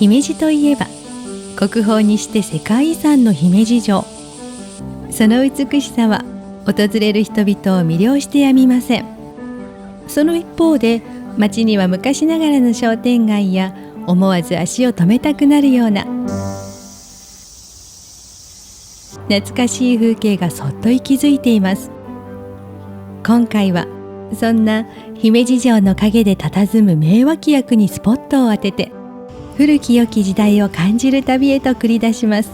姫路といえば国宝にして世界遺産の姫路城。その美しさは訪れる人々を魅了してやみません。その一方で街には昔ながらの商店街や思わず足を止めたくなるような懐かしい風景がそっと息づいています。今回はそんな姫路城の陰で佇む名脇役にスポットを当てて古き良き時代を感じる旅へと繰り出します。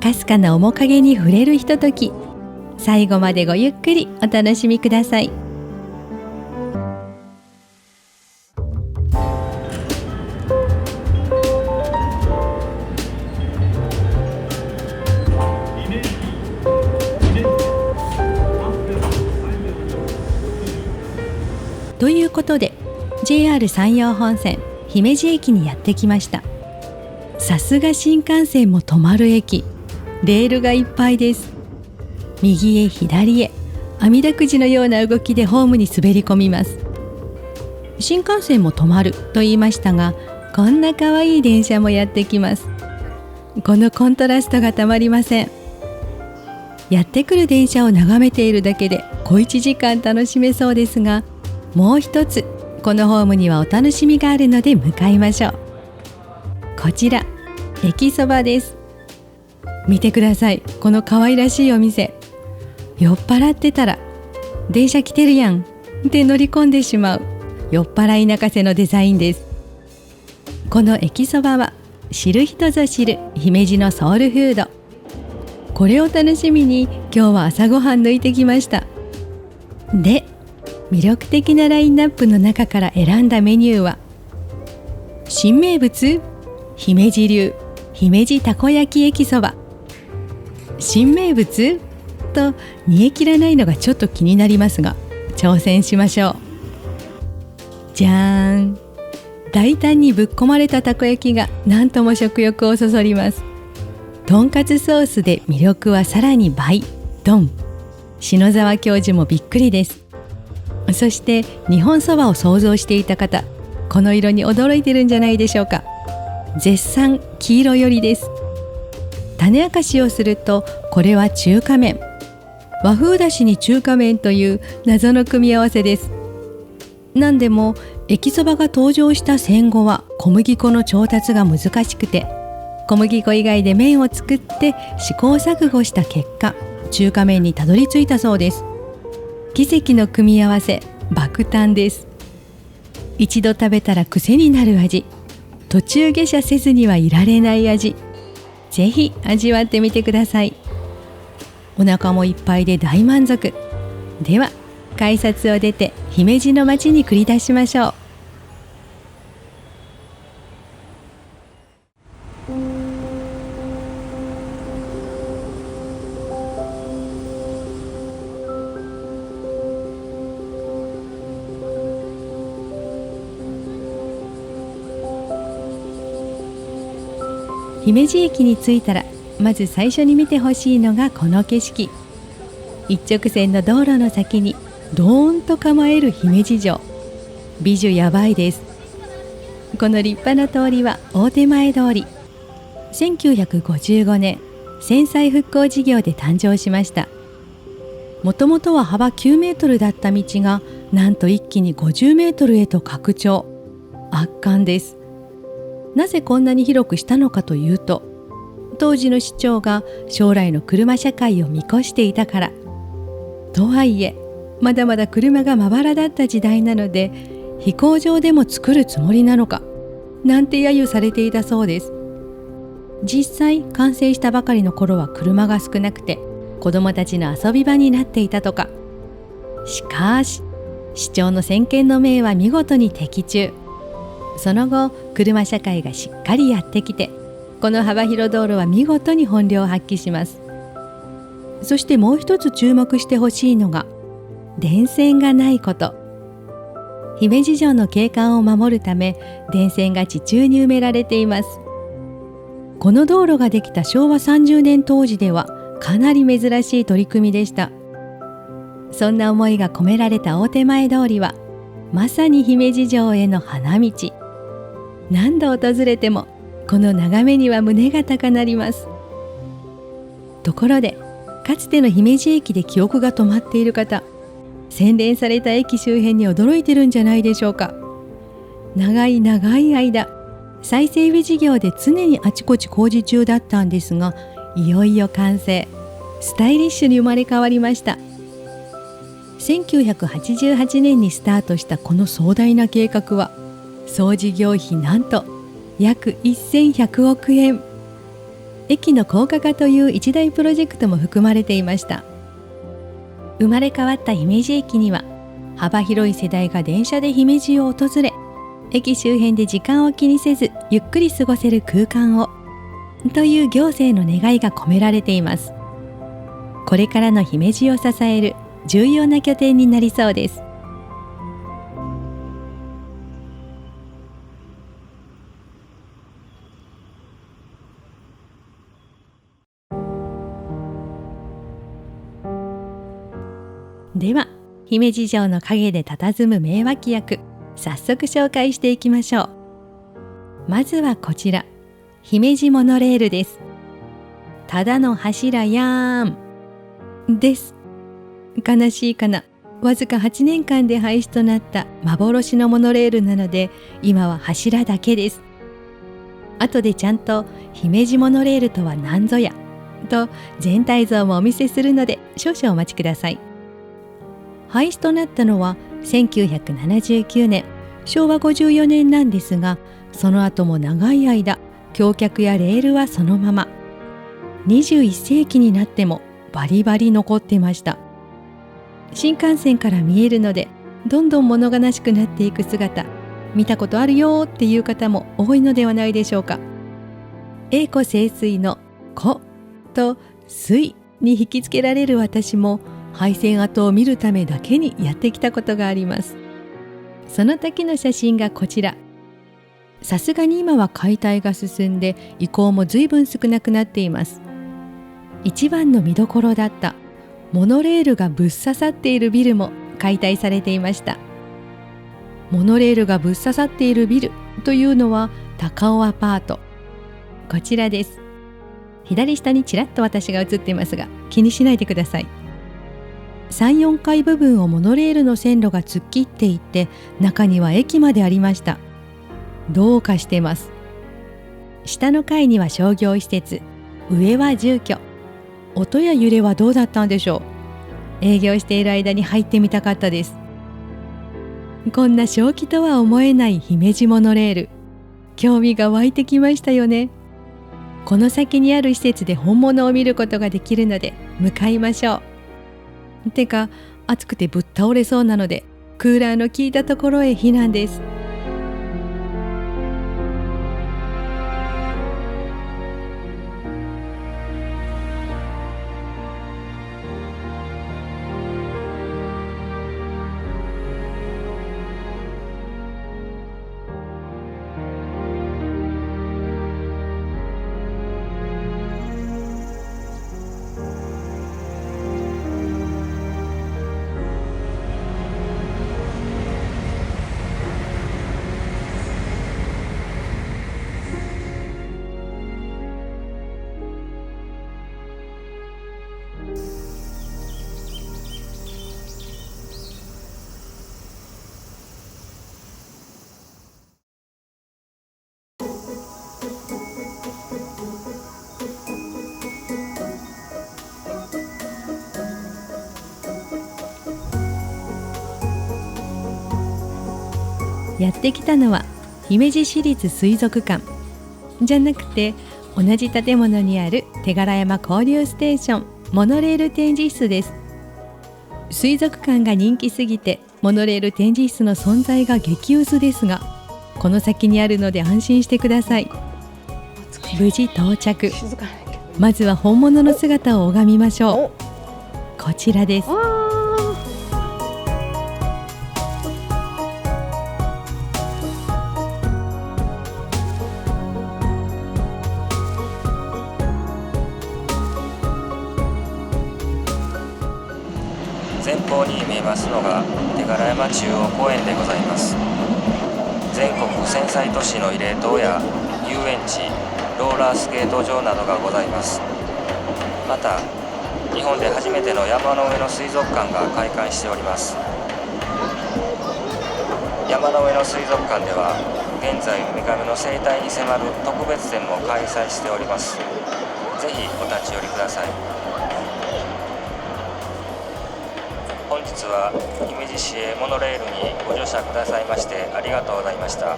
かすかな面影に触れるひととき、最後までごゆっくりお楽しみください。ということで JR 山陽本線姫路駅にやってきました。さすが新幹線も止まる駅、レールがいっぱいです。右へ左へ網だくじのような動きでホームに滑り込みます。新幹線も止まると言いましたが、こんな可愛い電車もやってきます。このコントラストがたまりません。やってくる電車を眺めているだけで小1時間楽しめそうですが、もう一つこのホームにはお楽しみがあるので向かいましょう。こちら駅そばです。見てください、この可愛らしいお店。酔っ払ってたら電車来てるやんって乗り込んでしまう酔っ払い泣かせのデザインです。この駅そばは知る人ぞ知る姫路のソウルフード。これを楽しみに今日は朝ごはん抜いてきました。で、魅力的なラインナップの中から選んだメニューは新名物姫路流姫路たこ焼き駅そば。新名物と煮え切らないのがちょっと気になりますが、挑戦しましょう。じゃーん、大胆にぶっ込まれたたこ焼きが何とも食欲をそそります。とんかつソースで魅力はさらに倍ドン。篠沢教授もびっくりです。そして日本そばを想像していた方、この色に驚いてるんじゃないでしょうか。絶賛黄色寄りです。種明かしをすると、これは中華麺。和風だしに中華麺という謎の組み合わせです。なんでも駅そばが登場した戦後は小麦粉の調達が難しくて、小麦粉以外で麺を作って試行錯誤した結果、中華麺にたどり着いたそうです。奇跡の組み合わせ、爆誕です。一度食べたら癖になる味、途中下車せずにはいられない味。ぜひ味わってみてください。お腹もいっぱいで大満足。では改札を出て姫路の街に繰り出しましょう。姫路駅に着いたらまず最初に見てほしいのがこの景色。一直線の道路の先にドーンと構える姫路城。美女やばいです。この立派な通りは大手前通り。1955年戦災復興事業で誕生しました。もともとは幅9メートルだった道がなんと一気に50メートルへと拡張。圧巻です。なぜこんなに広くしたのかというと、当時の市長が将来の車社会を見越していたから。とはいえまだまだ車がまばらだった時代なので、飛行場でも作るつもりなのかなんて揶揄されていたそうです。実際完成したばかりの頃は車が少なくて子どもたちの遊び場になっていたとか。しかし市長の先見の明は見事に的中。その後車社会がしっかりやってきて、この幅広道路は見事に本領を発揮します。そしてもう一つ注目してほしいのが電線がないこと。姫路城の景観を守るため電線が地中に埋められています。この道路ができた昭和30年当時ではかなり珍しい取り組みでした。そんな思いが込められた大手前通りはまさに姫路城への花道。何度訪れてもこの眺めには胸が高鳴ります。ところで、かつての姫路駅で記憶が止まっている方、洗練された駅周辺に驚いてるんじゃないでしょうか。長い間再整備事業で常にあちこち工事中だったんですが、いよいよ完成、スタイリッシュに生まれ変わりました。1988年にスタートしたこの壮大な計画は、総事業費なんと約1100億円。駅の高架化という一大プロジェクトも含まれていました。生まれ変わった姫路駅には、幅広い世代が電車で姫路を訪れ、駅周辺で時間を気にせずゆっくり過ごせる空間をという行政の願いが込められています。これからの姫路を支える重要な拠点になりそうです。では、姫路城の陰で佇む名脇役、早速紹介していきましょう。まずはこちら、姫路モノレールです。ただの柱やーんです。悲しいかな、わずか8年間で廃止となった幻のモノレールなので、今は柱だけです。後でちゃんと姫路モノレールとは何ぞやと全体像もお見せするので、少々お待ちください。廃止となったのは1979年、昭和54年なんですが、その後も長い間、橋脚やレールはそのまま。21世紀になってもバリバリ残ってました。新幹線から見えるので、どんどん物悲しくなっていく姿、見たことあるよっていう方も多いのではないでしょうか。栄枯盛衰の枯と衰に引きつけられる私も、廃線跡を見るためだけにやってきたことがあります。その時の写真がこちら。さすがに今は解体が進んで、遺構も随分少なくなっています。一番の見どころだったモノレールがぶっ刺さっているビルも解体されていました。モノレールがぶっ刺さっているビルというのは高尾アパート。こちらです。左下にちらっと私が映っていますが、気にしないでください。3、4階部分をモノレールの線路が突っ切っていって、中には駅までありました。どうかしてます。下の階には商業施設、上は住居。音や揺れはどうだったんでしょう。営業している間に入ってみたかったです。こんな正気とは思えない姫路モノレール、興味が湧いてきましたよね。この先にある施設で本物を見ることができるので向かいましょう。てか、暑くてぶっ倒れそうなので、クーラーの効いたところへ避難です。やってきたのは姫路市立水族館じゃなくて、同じ建物にある手柄山交流ステーションモノレール展示室です。水族館が人気すぎてモノレール展示室の存在が激薄ですが、この先にあるので安心してください。無事到着。まずは本物の姿を拝みましょう。こちらです。前方に見えますのが手柄山中央公園でございます。全国戦災都市の慰霊塔や遊園地、ローラースケート場などがございます。また日本で初めての山の上の水族館が開館しております。山の上の水族館では現在ウミガメの生態に迫る特別展も開催しております。ぜひお立ち寄りください。本日は姫路市営モノレールにご乗車くださいましてありがとうございました。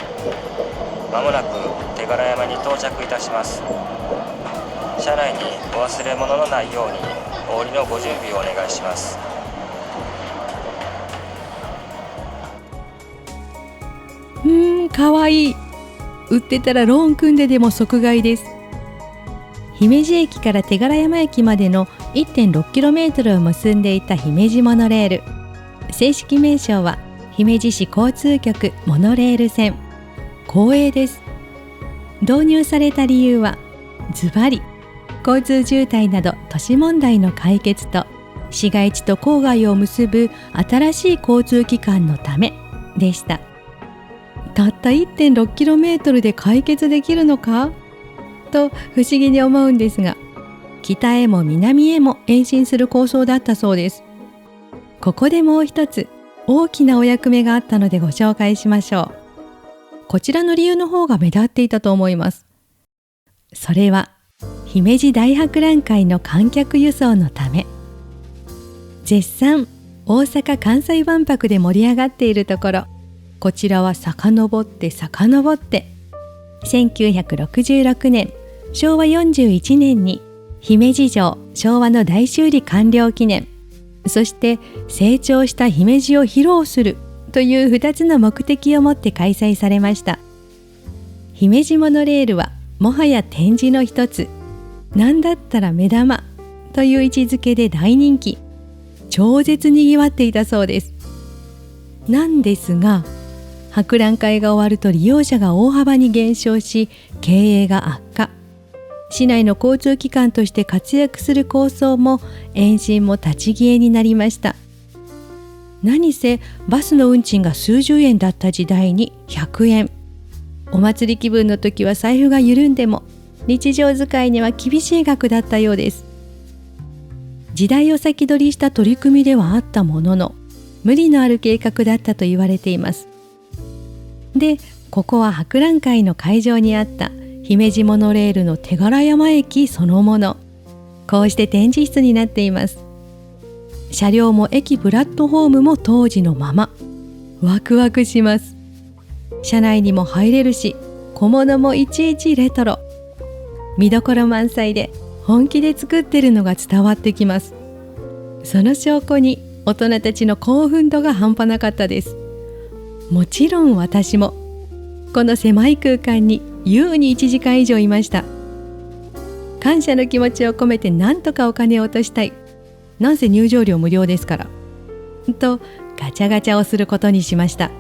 まもなく手柄山に到着いたします。車内にお忘れ物のないようにお降りのご準備をお願いします。かわいい。売ってたらローン組んででも即買いです。姫路駅から手柄山駅までの 1.6km を結んでいた姫路モノレール。正式名称は姫路市交通局モノレール線。公営です。導入された理由はズバリ交通渋滞など都市問題の解決と市街地と郊外を結ぶ新しい交通機関のためでした。たった 1.6km で解決できるのかと不思議に思うんですが、北へも南へも延伸する構想だったそうです。ここでもう一つ大きなお役目があったのでご紹介しましょう。こちらの理由の方が目立っていたと思います。それは姫路大博覧会の観客輸送のため。絶賛大阪・関西万博で盛り上がっているところ、こちらは遡って1966年昭和41年に姫路城昭和の大修理完了記念、そして成長した姫路を披露するという2つの目的を持って開催されました。姫路モノレールはもはや展示の一つ、なんだったら目玉という位置づけで大人気、超絶にぎわっていたそうです。なんですが、博覧会が終わると利用者が大幅に減少し、経営が悪化。市内の交通機関として活躍する構想も延伸も立ち消えになりました。何せバスの運賃が数十円だった時代に100円。お祭り気分の時は財布が緩んでも日常使いには厳しい額だったようです。時代を先取りした取り組みではあったものの、無理のある計画だったと言われています。で、ここは博覧会の会場にあった姫路モノレールの手柄山駅そのもの。こうして展示室になっています。車両も駅プラットホームも当時のまま。ワクワクします。車内にも入れるし、小物もいちいちレトロ。見どころ満載で本気で作ってるのが伝わってきます。その証拠に大人たちの興奮度が半端なかったです。もちろん私もこの狭い空間に優に1時間以上いました。感謝の気持ちを込めて何とかお金を落としたい。なんせ入場料無料ですからとガチャガチャをすることにしました。こ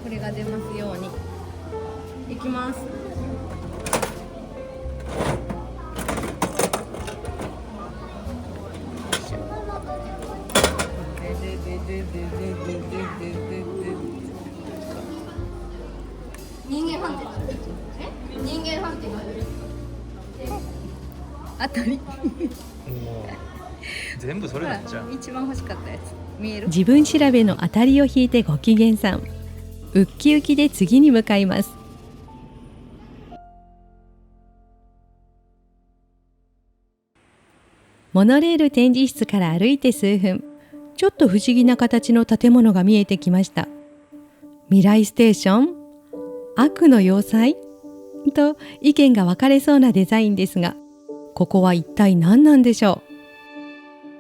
れが出ますようにいきます。人間判定人間判定当たり全部それなんじゃん。一番欲しかったやつ見える。自分調べの当たりを引いてご機嫌さん、ウッキウキで次に向かいます。モノレール展示室から歩いて数分、ちょっと不思議な形の建物が見えてきました。未来ステーション？悪の要塞？と意見が分かれそうなデザインですが、ここは一体何なんでしょ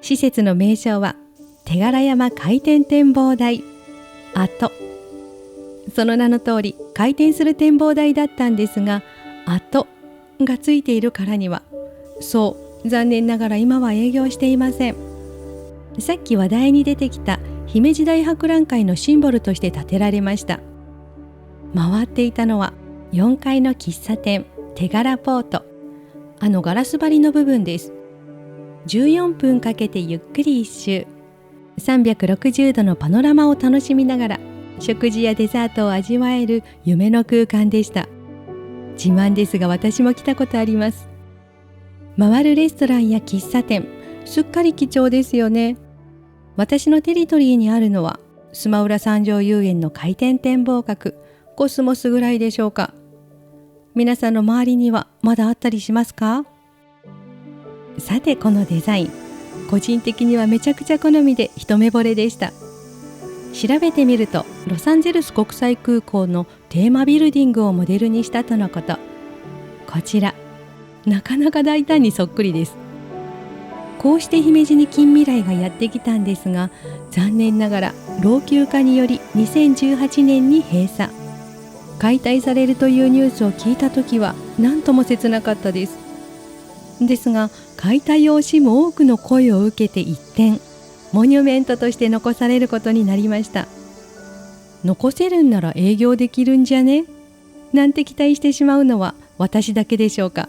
う。施設の名称は手柄山回転展望台跡。その名の通り回転する展望台だったんですが、跡がついているからには、そう残念ながら今は営業していません。さっき話題に出てきた姫路大博覧会のシンボルとして建てられました。回っていたのは4階の喫茶店手柄ポート、あのガラス張りの部分です。14分かけてゆっくり一周。360度のパノラマを楽しみながら食事やデザートを味わえる夢の空間でした。自慢ですが私も来たことあります。回るレストランや喫茶店、すっかり貴重ですよね。私のテリトリーにあるのはスマウラ三条遊園の回転展望閣コスモスぐらいでしょうか。皆さんの周りにはまだあったりしますか？さて、このデザイン、個人的にはめちゃくちゃ好みで一目惚れでした。調べてみると、ロサンゼルス国際空港のテーマビルディングをモデルにしたとのこと。こちら、なかなか大胆にそっくりです。こうして姫路に近未来がやってきたんですが、残念ながら老朽化により2018年に閉鎖。解体されるというニュースを聞いたときは何とも切なかったです。ですが、解体を惜しむ多くの声を受けて一転、モニュメントとして残されることになりました。残せるんなら営業できるんじゃね？なんて期待してしまうのは私だけでしょうか。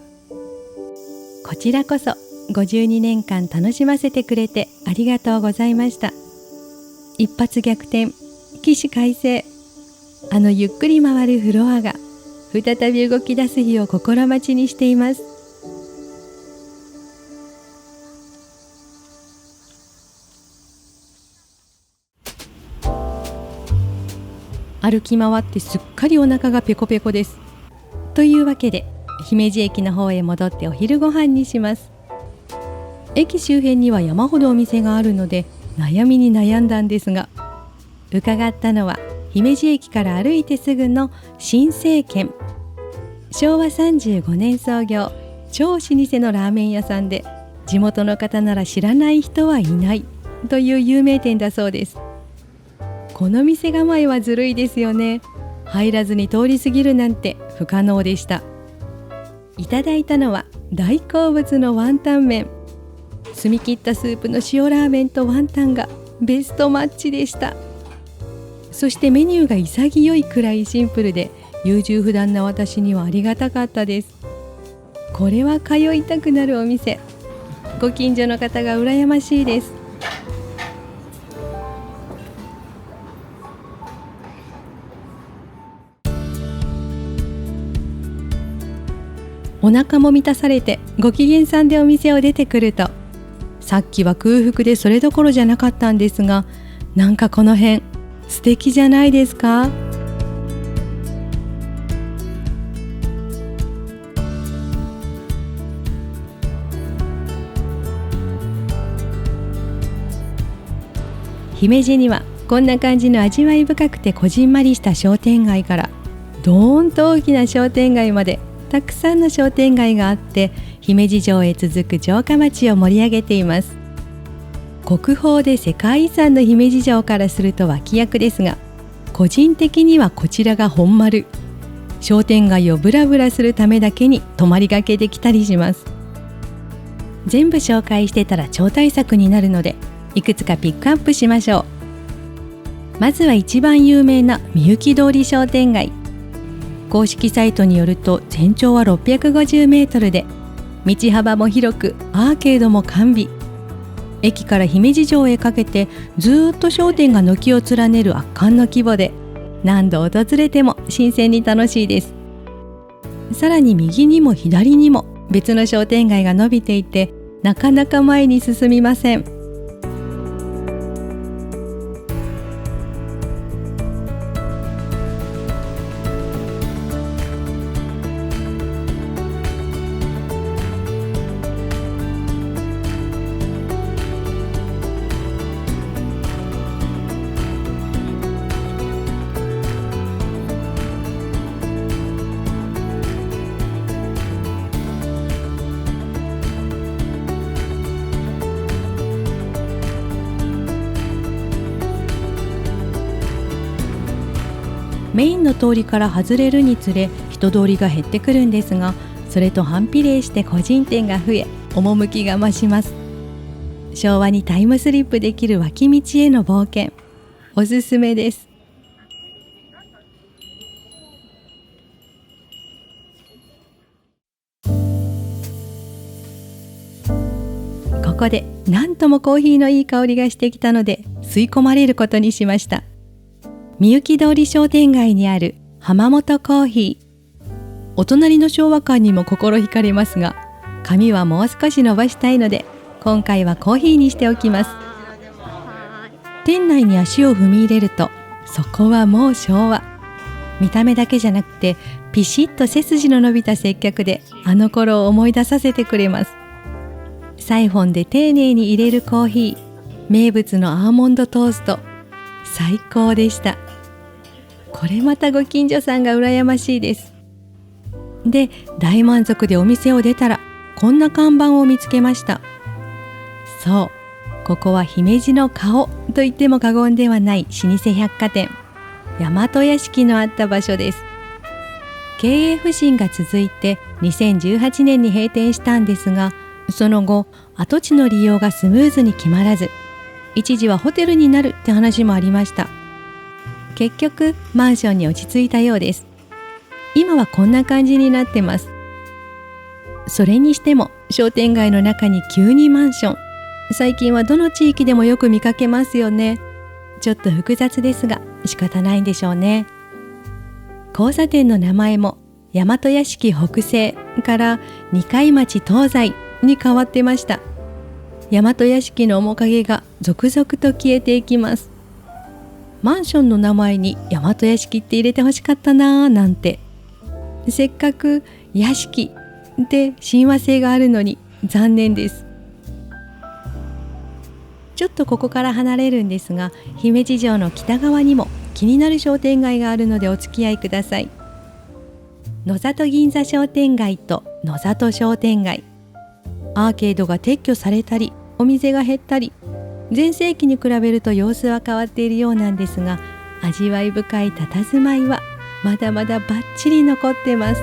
こちらこそ52年間楽しませてくれてありがとうございました。一発逆転、起死回生、あのゆっくり回るフロアが再び動き出す日を心待ちにしています。歩き回ってすっかりお腹がペコペコです。というわけで姫路駅の方へ戻ってお昼ご飯にします。駅周辺には山ほどお店があるので悩みに悩んだんですが、伺ったのは姫路駅から歩いてすぐの新生軒。昭和35年創業、超老舗のラーメン屋さんで、地元の方なら知らない人はいないという有名店だそうです。この店構えはずるいですよね。入らずに通り過ぎるなんて不可能でした。いただいたのは大好物のワンタン麺。澄み切ったスープの塩ラーメンとワンタンがベストマッチでした。そしてメニューが潔いくらいシンプルで、優柔不断な私にはありがたかったです。これは通いたくなるお店。ご近所の方が羨ましいです。お腹も満たされてご機嫌さんでお店を出てくると、さっきは空腹でそれどころじゃなかったんですが、なんかこの辺素敵じゃないですか？姫路にはこんな感じの味わい深くてこじんまりした商店街から、どーんと大きな商店街までたくさんの商店街があって、姫路城へ続く城下町を盛り上げています。国宝で世界遺産の姫路城からすると脇役ですが、個人的にはこちらが本丸。商店街をブラブラするためだけに泊まりがけできたりします。全部紹介してたら超大作になるので、いくつかピックアップしましょう。まずは一番有名なみゆき通り商店街。公式サイトによると全長は650メートルで、道幅も広くアーケードも完備。駅から姫路城へかけてずっと商店が軒を連ねる圧巻の規模で、何度訪れても新鮮に楽しいです。さらに右にも左にも別の商店街が伸びていて、なかなか前に進みません。メインの通りから外れるにつれ人通りが減ってくるんですが、それと反比例して個人店が増え、趣が増します。昭和にタイムスリップできる脇道への冒険、おすすめです。ここでなんともコーヒーのいい香りがしてきたので、吸い込まれることにしました。みゆき通り商店街にある浜本コーヒー。お隣の昭和館にも心惹かれますが、髪はもう少し伸ばしたいので、今回はコーヒーにしておきます。店内に足を踏み入れると、そこはもう昭和。見た目だけじゃなくて、ピシッと背筋の伸びた接客で、あの頃を思い出させてくれます。サイフォンで丁寧に入れるコーヒー、名物のアーモンドトースト、最高でした。これまたご近所さんが羨ましいです。で、大満足でお店を出たら、こんな看板を見つけました。そう、ここは姫路の顔と言っても過言ではない老舗百貨店、大和屋敷のあった場所です。経営不振が続いて2018年に閉店したんですが、その後跡地の利用がスムーズに決まらず、一時はホテルになるって話もありました。結局マンションに落ち着いたようです。今はこんな感じになってます。それにしても商店街の中に急にマンション、最近はどの地域でもよく見かけますよね。ちょっと複雑ですが仕方ないんでしょうね。交差点の名前も大和屋敷北西から二階町東西に変わってました。大和屋敷の面影が続々と消えていきます。マンションの名前に大和屋敷って入れてほしかったなぁなんて。せっかく屋敷で親和性があるのに残念です。ちょっとここから離れるんですが、姫路城の北側にも気になる商店街があるのでお付き合いください。野里銀座商店街と野里商店街。アーケードが撤去されたり、お店が減ったり、全盛期に比べると様子は変わっているようなんですが、味わい深い佇まいはまだまだバッチリ残ってます。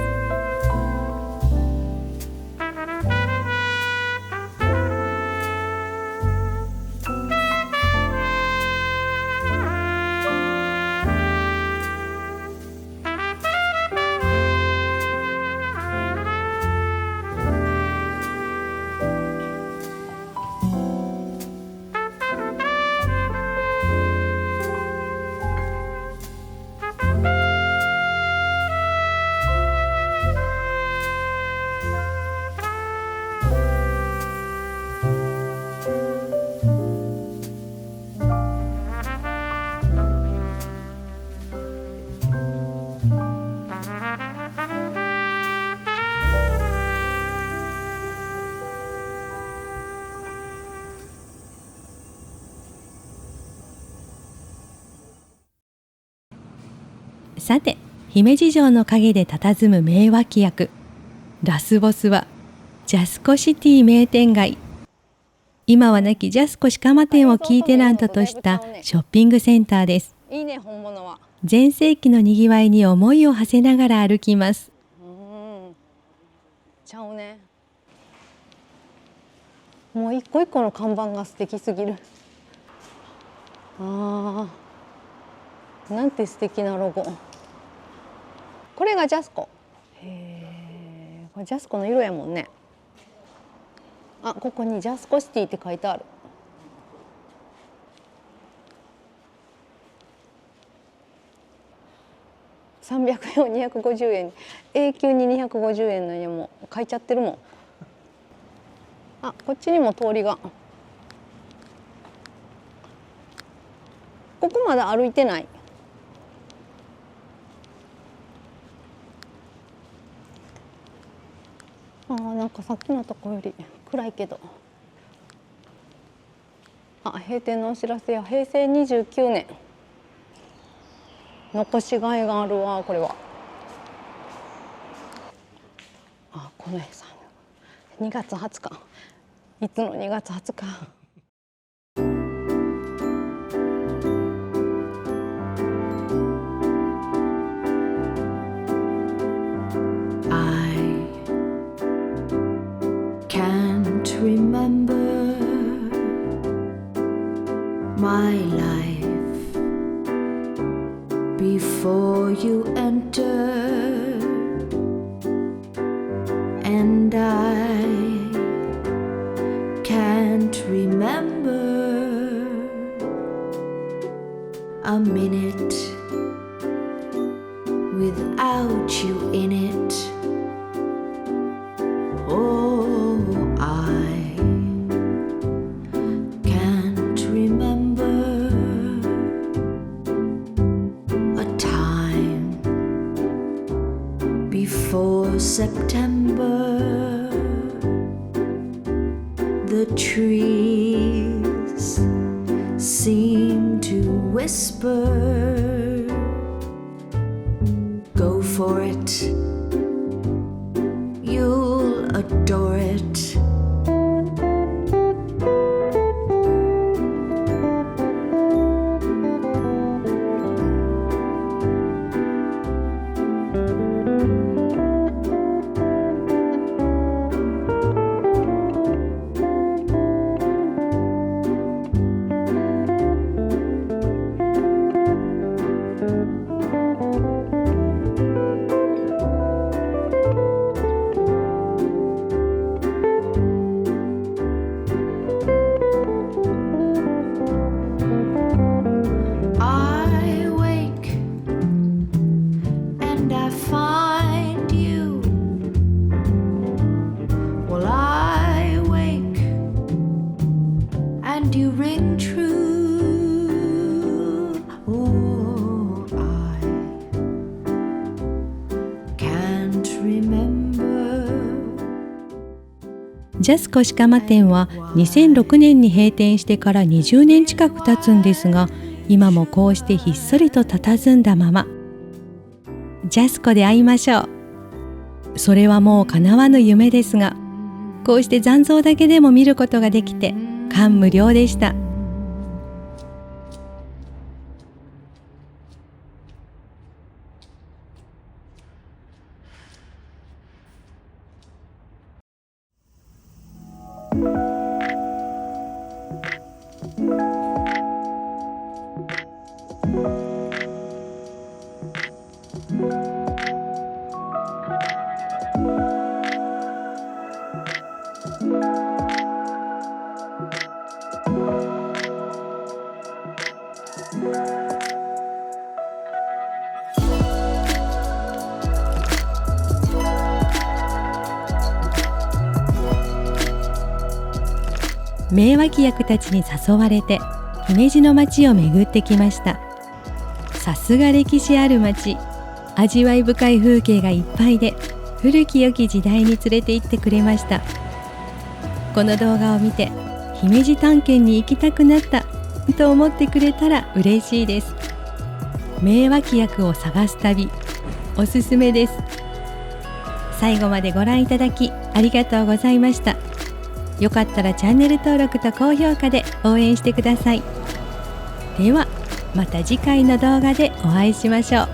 さて、姫路城の陰で佇む名脇役、ラスボスはジャスコシティ名店街。今は亡きジャスコ鹿間店をキーテナントとしたショッピングセンターです。いいね、本物は。全盛期のにぎわいに思いを馳せながら歩きます。ちゃうね。もう一個一個の看板が素敵すぎる。なんて素敵なロゴ。これがジャスコ。へえ、これジャスコの色やもんね。あ、ここにジャスコシティって書いてある。300円250円、永久に250円なんやもう書いちゃってるもん。あ、こっちにも通りが。ここまで歩いてない。なんかさっきのとこより暗いけど。あ、閉店のお知らせや。平成29年。残しがいがあるわ、これは。あ、この絵さん。2月20日。いつの2月20日。Remember my life before you entered, and I can't remember minute without you in it. Oh, I can't remember a time before September. The trees seem to whisper, go for it, you'll adore it. You ring true. Oh, I can't remember. ジャスコ鹿間店は2006年に閉店してから20年近く経つんですが、今もこうしてひっそりと佇んだまま。ジャスコで会いましょう。それはもう叶わぬ夢ですが、こうして残像だけでも見ることができて感無量でした。名脇役たちに誘われて姫路の町を巡ってきました。さすが歴史ある町、味わい深い風景がいっぱいで古き良き時代に連れて行ってくれました。この動画を見て姫路探検に行きたくなったと思ってくれたら嬉しいです。名脇役を探す旅、おすすめです。最後までご覧いただきありがとうございました。よかったらチャンネル登録と高評価で応援してください。ではまた次回の動画でお会いしましょう。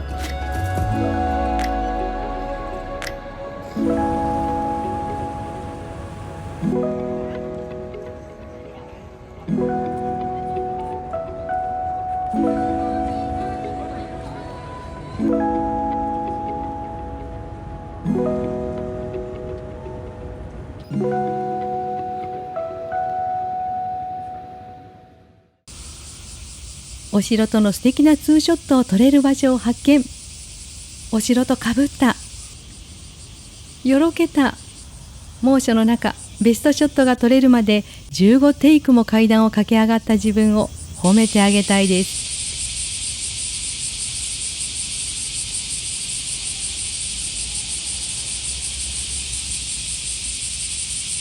お城との素敵なツーショットを撮れる場所を発見。お城とかぶった、よろけた。猛暑の中ベストショットが撮れるまで15テイクも階段を駆け上がった自分を褒めてあげたいです。